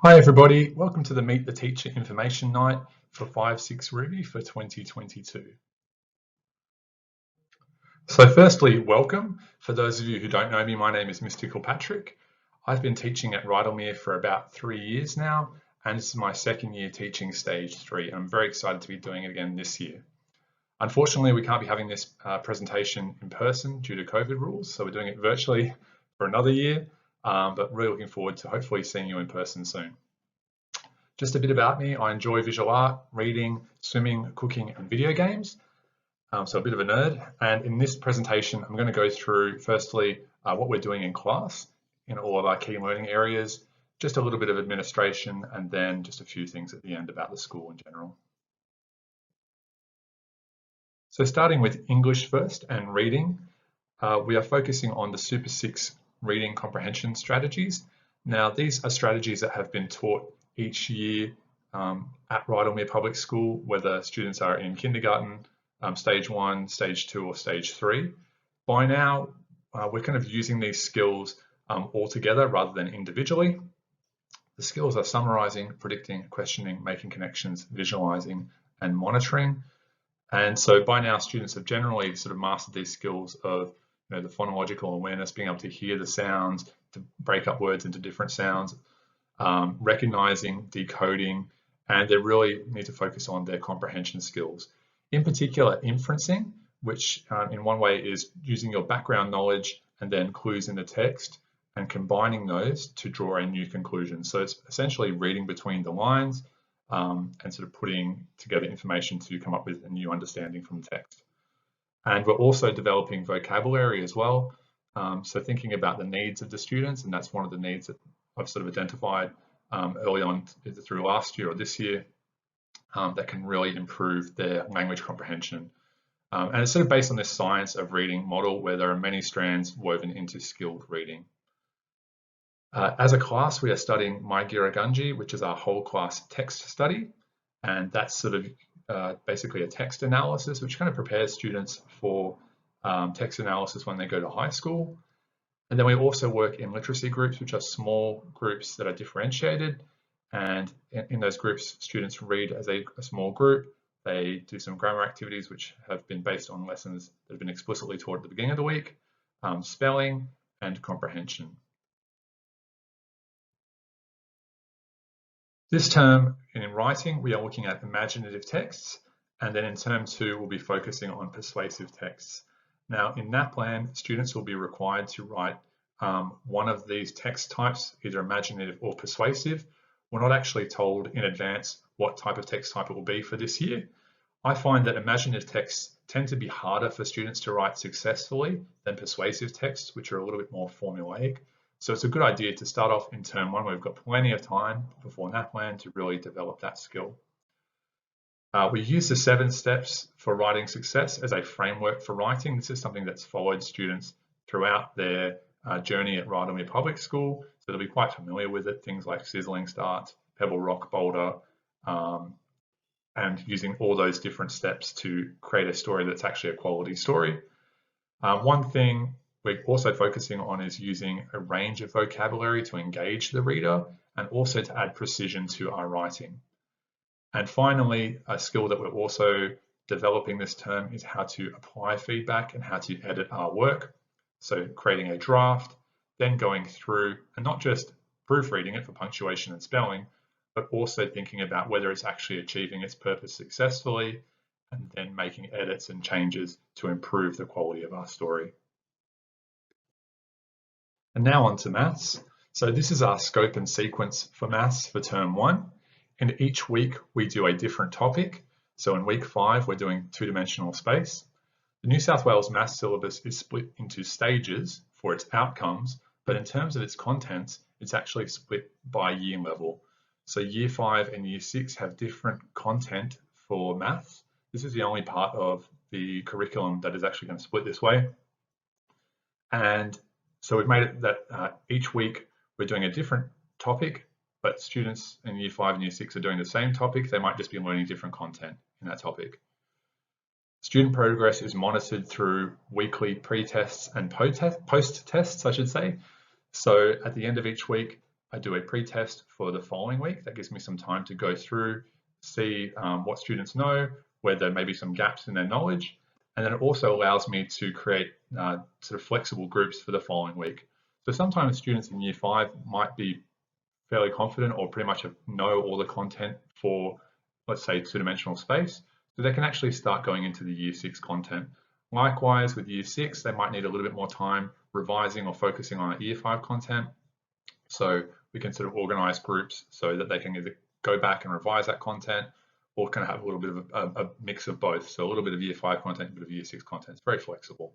Hi everybody, welcome to the Meet the Teacher Information Night for 5-6 Ruby for 2022. So firstly, welcome. For those of you who don't know me, my name is Mystical Patrick. I've been teaching at Rydalmere for about 3 years now, and this is my second year teaching Stage 3. I'm very excited to be doing it again this year. Unfortunately, we can't be having this presentation in person due to COVID rules, so we're doing it virtually for another year, but really looking forward to hopefully seeing you in person soon. Just a bit about me, I enjoy visual art, reading, swimming, cooking, and video games. So a bit of a nerd. And in this presentation, I'm going to go through, firstly, what we're doing in class in all of our key learning areas, just a little bit of administration, and then just a few things at the end about the school in general. So starting with English first and reading, we are focusing on the Super 6 reading comprehension strategies. Now, these are strategies that have been taught each year at Rydalmere Public School, whether students are in kindergarten, stage 1, stage 2, or stage 3. By now, we're kind of using these skills all together rather than individually. The skills are summarizing, predicting, questioning, making connections, visualizing, and monitoring. And so by now, students have generally sort of mastered these skills of the phonological awareness, being able to hear the sounds, to break up words into different sounds, recognizing, decoding, and they really need to focus on their comprehension skills. In particular, inferencing, which in one way is using your background knowledge and then clues in the text and combining those to draw a new conclusion. So it's essentially reading between the lines and sort of putting together information to come up with a new understanding from the text. And we're also developing vocabulary as well. So thinking about the needs of the students, and that's one of the needs that I've sort of identified early on either through last year or this year that can really improve their language comprehension. And it's sort of based on this science of reading model where there are many strands woven into skilled reading. As a class, we are studying My Giragunji, which is our whole class text study. And that's sort of basically a text analysis, which kind of prepares students for text analysis when they go to high school. And then we also work in literacy groups, which are small groups that are differentiated. And in those groups, students read as a small group. They do some grammar activities, which have been based on lessons that have been explicitly taught at the beginning of the week, spelling and comprehension. This term in writing, we are looking at imaginative texts. And then in term 2, we'll be focusing on persuasive texts. Now, in NAPLAN, students will be required to write one of these text types, either imaginative or persuasive. We're not actually told in advance what type of text type it will be for this year. I find that imaginative texts tend to be harder for students to write successfully than persuasive texts, which are a little bit more formulaic. So it's a good idea to start off in term 1 where we've got plenty of time before NAPLAN to really develop that skill. We use the 7 steps for writing success as a framework for writing. This is something that's followed students throughout their journey at Rydalmere Public School, so they'll be quite familiar with it. Things like sizzling start, pebble, rock, boulder, and using all those different steps to create a story that's actually a quality story. One thing we're also focusing on is using a range of vocabulary to engage the reader and also to add precision to our writing. And finally, a skill that we're also developing this term is how to apply feedback and how to edit our work. So creating a draft, then going through and not just proofreading it for punctuation and spelling, but also thinking about whether it's actually achieving its purpose successfully, and then making edits and changes to improve the quality of our story. And now on to maths. So this is our scope and sequence for maths for term 1. And each week we do a different topic. So in week 5, we're doing 2-dimensional space. The New South Wales maths syllabus is split into stages for its outcomes, but in terms of its contents, it's actually split by year level. So year 5 and year 6 have different content for maths. This is the only part of the curriculum that is actually going to split this way. And so we've made it that each week we're doing a different topic, but students in year 5 and year 6 are doing the same topic. They might just be learning different content in that topic. Student progress is monitored through weekly pre-tests and post-tests, I should say. So at the end of each week, I do a pre-test for the following week. That gives me some time to go through, see what students know, where there may be some gaps in their knowledge. And then it also allows me to create sort of flexible groups for the following week. So sometimes students in year 5 might be fairly confident or pretty much know all the content for, let's say, two-dimensional space. So they can actually start going into the year 6 content. Likewise, with year 6, they might need a little bit more time revising or focusing on year 5 content. So we can sort of organize groups so that they can either go back and revise that content or can have a little bit of a mix of both. So a little bit of year 5 content, a bit of year 6 content. It's very flexible.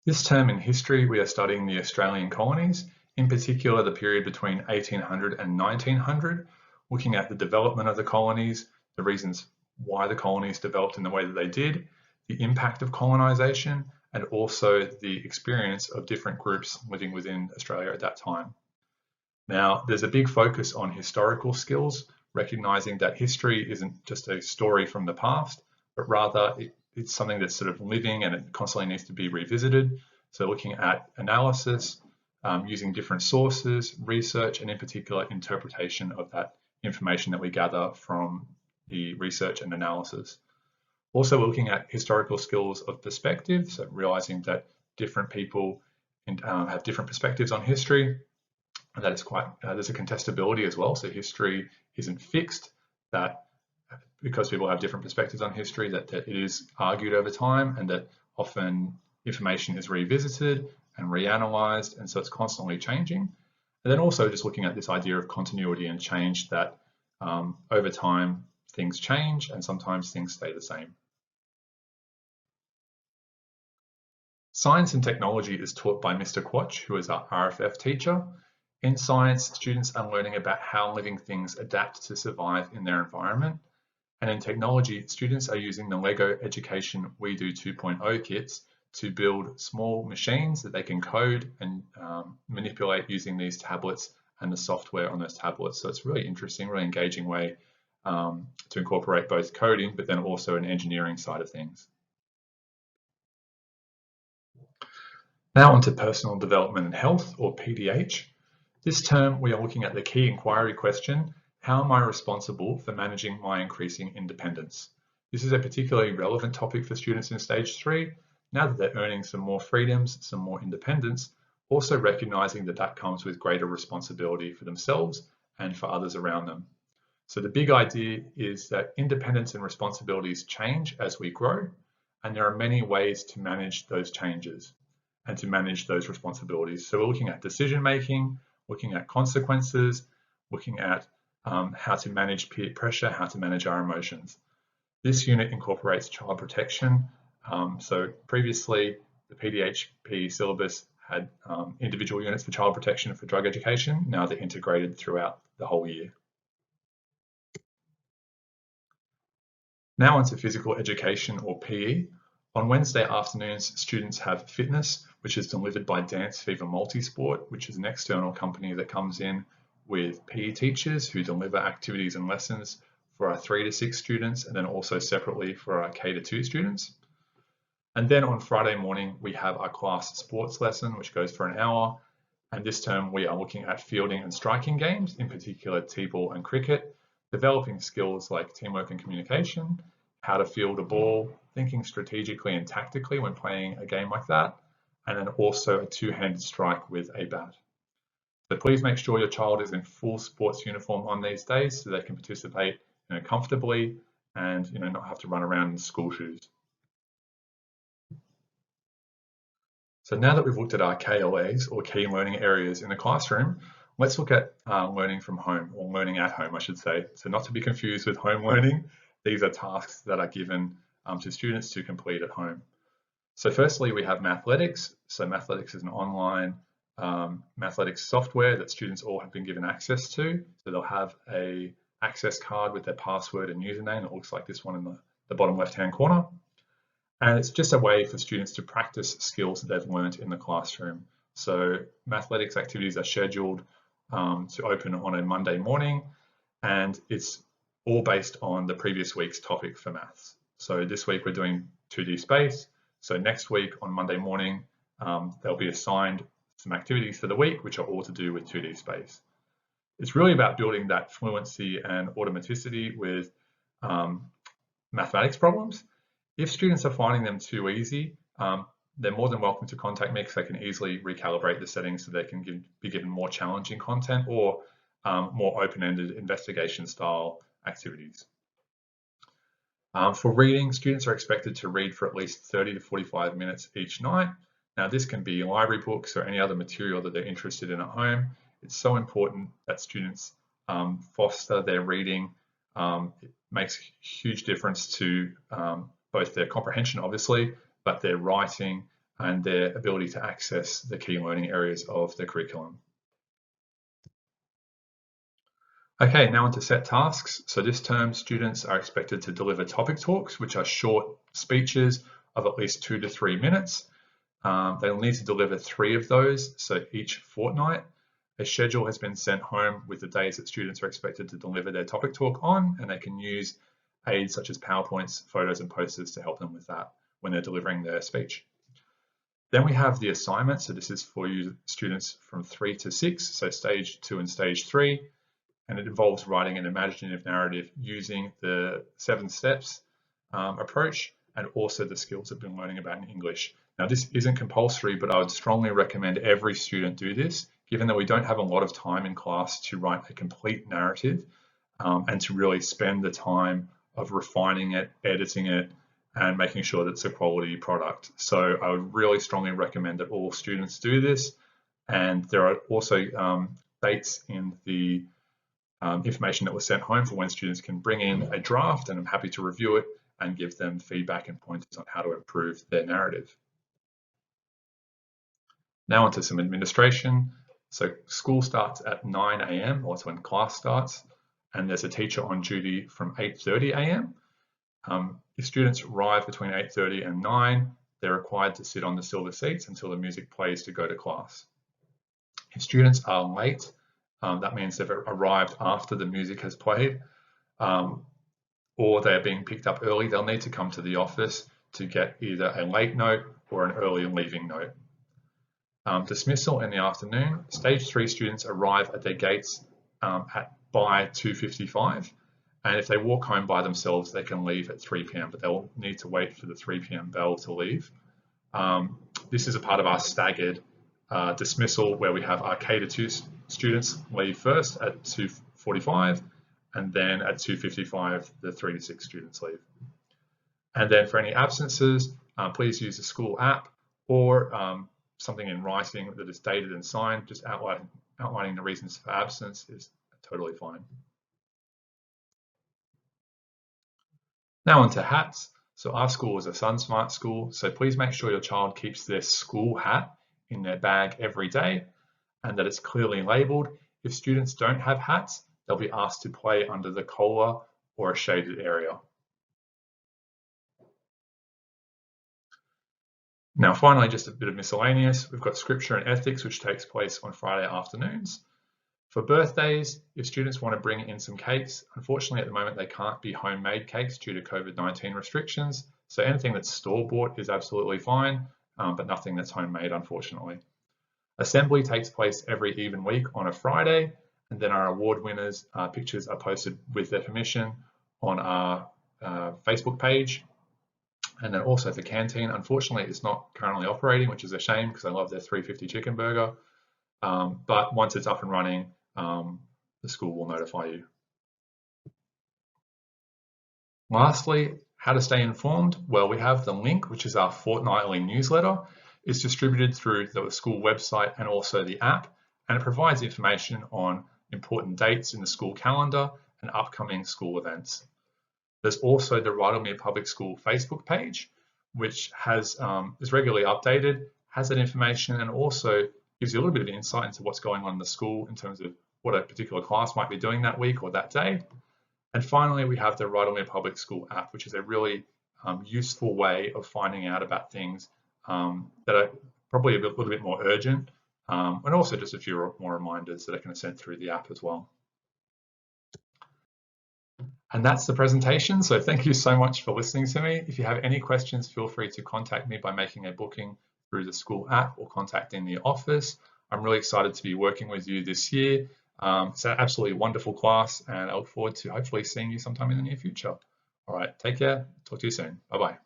This term in history, we are studying the Australian colonies, in particular the period between 1800 and 1900, looking at the development of the colonies, the reasons why the colonies developed in the way that they did, the impact of colonisation, and also the experience of different groups living within Australia at that time. Now, there's a big focus on historical skills, recognising that history isn't just a story from the past, but rather it's something that's sort of living and it constantly needs to be revisited. So looking at analysis, using different sources, research, and in particular interpretation of that information that we gather from the research and analysis. Also looking at historical skills of perspective, so realizing that different people have different perspectives on history, and that it's quite, there's a contestability as well. So history isn't fixed, that because people have different perspectives on history, that it is argued over time, and that often information is revisited and reanalyzed, and so it's constantly changing. And then also just looking at this idea of continuity and change, that over time things change and sometimes things stay the same. Science and technology is taught by Mr. Quach, who is our RFF teacher. In science, students are learning about how living things adapt to survive in their environment. And in technology, students are using the LEGO Education We Do 2.0 kits to build small machines that they can code and manipulate using these tablets and the software on those tablets. So it's really interesting, really engaging way to incorporate both coding, but then also an engineering side of things. Now onto personal development and health, or PDH. This term, we are looking at the key inquiry question: how am I responsible for managing my increasing independence? This is a particularly relevant topic for students in stage 3, now that they're earning some more freedoms, some more independence, also recognizing that that comes with greater responsibility for themselves and for others around them. So the big idea is that independence and responsibilities change as we grow, and there are many ways to manage those changes and to manage those responsibilities. So we're looking at decision making, looking at consequences, looking at how to manage peer pressure, how to manage our emotions. This unit incorporates child protection. So previously, the PDHP syllabus had individual units for child protection and for drug education. Now they're integrated throughout the whole year. Now onto physical education, or PE. On Wednesday afternoons, students have fitness, which is delivered by Dance Fever Multisport, which is an external company that comes in with PE teachers who deliver activities and lessons for our 3 to 6 students, and then also separately for our K to 2 students. And then on Friday morning, we have our class sports lesson, which goes for an hour. And this term, we are looking at fielding and striking games, in particular T-ball and cricket, developing skills like teamwork and communication, how to field a ball, thinking strategically and tactically when playing a game like that, and then also a two-handed strike with a bat. So please make sure your child is in full sports uniform on these days so they can participate comfortably and not have to run around in school shoes. So now that we've looked at our KLAs, or key learning areas in the classroom, let's look at learning from home, or learning at home, I should say. So not to be confused with home learning. These are tasks that are given to students to complete at home. So firstly, we have Mathletics. So Mathletics is an online Mathletics software that students all have been given access to. So they'll have a access card with their password and username that looks like this one in the bottom left-hand corner. And it's just a way for students to practice skills that they've learned in the classroom. So Mathletics activities are scheduled to open on a Monday morning, and it's all based on the previous week's topic for maths. So this week we're doing 2D space. So next week on Monday morning, they'll be assigned some activities for the week, which are all to do with 2D space. It's really about building that fluency and automaticity with mathematics problems. If students are finding them too easy, they're more than welcome to contact me because they can easily recalibrate the settings so they can be given more challenging content or more open-ended investigation style activities. For reading, students are expected to read for at least 30 to 45 minutes each night. Now, this can be library books or any other material that they're interested in at home. It's so important that students foster their reading. It makes a huge difference to both their comprehension, obviously, but their writing and their ability to access the key learning areas of the curriculum. Okay, now onto set tasks. So this term, students are expected to deliver topic talks, which are short speeches of at least 2 to 3 minutes. They'll need to deliver 3 of those, so each fortnight. A schedule has been sent home with the days that students are expected to deliver their topic talk on, and they can use aids such as PowerPoints, photos, and posters to help them with that when they're delivering their speech. Then we have the assignment. So this is for you students from 3 to 6, so stage 2 and stage 3. And it involves writing an imaginative narrative using the 7 steps approach and also the skills they've been learning about in English. Now, this isn't compulsory, but I would strongly recommend every student do this, given that we don't have a lot of time in class to write a complete narrative and to really spend the time of refining it, editing it, and making sure that it's a quality product. So I would really strongly recommend that all students do this. And there are also dates in the information that was sent home for when students can bring in a draft, and I'm happy to review it and give them feedback and pointers on how to improve their narrative. Now onto some administration. So school starts at 9 a.m. or that's when class starts, and there's a teacher on duty from 8:30 a.m. If students arrive between 8:30 and 9, they're required to sit on the silver seats until the music plays to go to class. If students are late, that means they've arrived after the music has played, or they're being picked up early, they'll need to come to the office to get either a late note or an early leaving note. Dismissal in the afternoon. Stage 3 students arrive at their gates by 2:55, and if they walk home by themselves, they can leave at 3 p.m, but they'll need to wait for the 3 p.m. bell to leave. This is a part of our staggered dismissal where we have our K to 2 students leave first at 2:45, and then at 2:55 the 3 to 6 students leave. And then for any absences, please use the school app or something in writing that is dated and signed. Just outlining the reasons for absence is totally fine. Now onto hats. So our school is a SunSmart school, so please make sure your child keeps their school hat in their bag every day and that it's clearly labeled. If students don't have hats, they'll be asked to play under the collar or a shaded area. Now, finally, just a bit of miscellaneous. We've got scripture and ethics, which takes place on Friday afternoons. For birthdays, if students want to bring in some cakes, unfortunately at the moment they can't be homemade cakes due to COVID-19 restrictions. So anything that's store-bought is absolutely fine, but nothing that's homemade, unfortunately. Assembly takes place every even week on a Friday, and then our award winners' pictures are posted with their permission on our Facebook page. And then also for canteen, unfortunately it's not currently operating, which is a shame because I love their 350 chicken burger. But once it's up and running, the school will notify you. Lastly, how to stay informed? Well, we have the link, which is our fortnightly newsletter. It's distributed through the school website and also the app, and it provides information on important dates in the school calendar and upcoming school events. There's also the Rydalmere Public School Facebook page, which is regularly updated, has that information, and also gives you a little bit of insight into what's going on in the school in terms of what a particular class might be doing that week or that day. And finally, we have the Rydalmere Public School app, which is a really useful way of finding out about things that are probably a little bit more urgent, and also just a few more reminders that are going to send through the app as well. And that's the presentation. So thank you so much for listening to me. If you have any questions, feel free to contact me by making a booking through the school app or contacting the office. I'm really excited to be working with you this year. It's an absolutely wonderful class, and I look forward to hopefully seeing you sometime in the near future. All right, take care. Talk to you soon. Bye-bye.